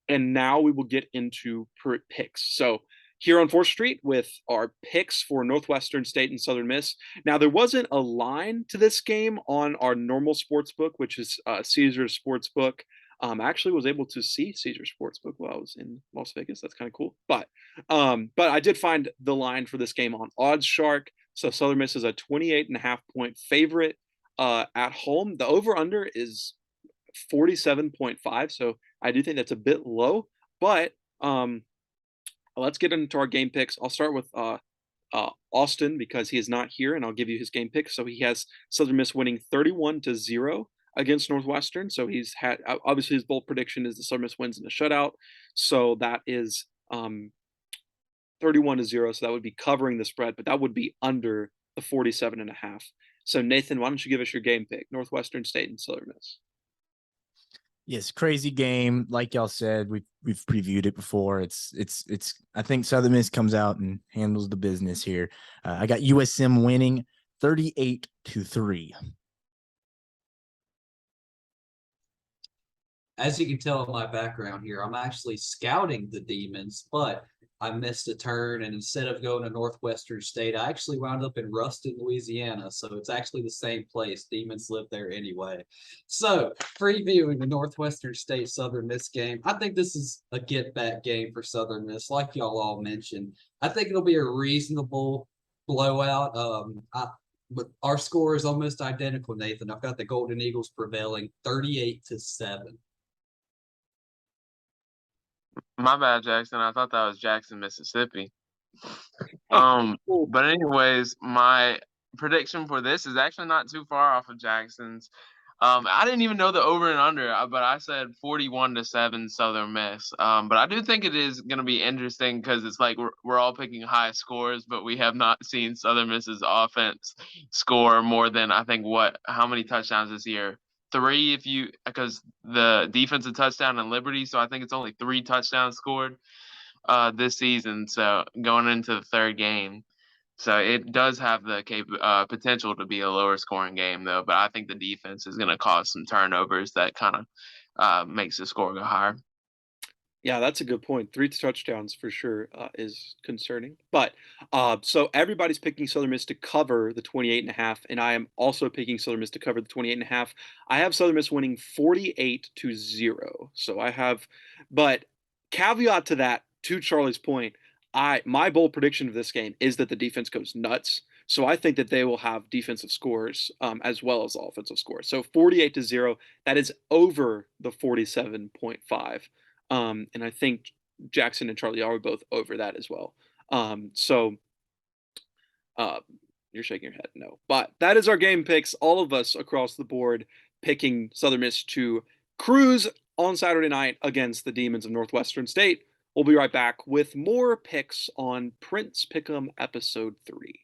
And now we will get into picks. So here on 4th Street with our picks for Northwestern State and Southern Miss. Now, there wasn't a line to this game on our normal sports book, which is Caesar's Sportsbook. I actually was able to see Caesar's Sportsbook while I was in Las Vegas. That's kind of cool. But I did find the line for this game on Odds Shark. So Southern Miss is a 28.5-point favorite at home. The over-under is 47.5. So I do think that's a bit low. But let's get into our game picks. I'll start with Austin because he is not here, and I'll give you his game pick. So he has Southern Miss winning 31-0 against Northwestern. So he's had obviously his bold prediction is the Southern Miss wins in a shutout. So that is 31-0. So that would be covering the spread, but that would be under the 47.5. So Nathan, why don't you give us your game pick? Northwestern State and Southern Miss. Yes, crazy game. Like y'all said, we've previewed it before. It's I think Southern Miss comes out and handles the business here. I got USM winning 38-3. As you can tell in my background here, I'm actually scouting the Demons, but I missed a turn, and instead of going to Northwestern State, I actually wound up in Ruston, Louisiana. So it's actually the same place. Demons live there anyway. So previewing the Northwestern State Southern Miss game, I think this is a get-back game for Southern Miss, like y'all all mentioned. I think it'll be a reasonable blowout. But our score is almost identical, Nathan. I've got the Golden Eagles prevailing 38-7. My bad, Jackson. I thought that was Jackson, Mississippi. But anyways, my prediction for this is actually not too far off of Jackson's. I didn't even know the over and under, but I said 41-7 Southern Miss. But I do think it is going to be interesting because it's like we're all picking high scores, but we have not seen Southern Miss's offense score more than I think how many touchdowns this year? 3 because the defensive touchdown and Liberty, so I think it's only 3 touchdowns scored this season. So going into the third game, so it does have the potential to be a lower scoring game though. But I think the defense is going to cause some turnovers that kind of makes the score go higher. Yeah, that's a good point. 3 touchdowns for sure is concerning. But so everybody's picking Southern Miss to cover the 28.5, and I am also picking Southern Miss to cover the 28.5. I have Southern Miss winning 48-0. So I have, but caveat to that, to Charlie's point, my bold prediction of this game is that the defense goes nuts. So I think that they will have defensive scores as well as offensive scores. So 48-0, that is over the 47.5. And I think Jackson and Charlie are both over that as well. You're shaking your head, no. But that is our game picks. All of us across the board picking Southern Miss to cruise on Saturday night against the Demons of Northwestern State. We'll be right back with more picks on Prince Pick'em Episode 3.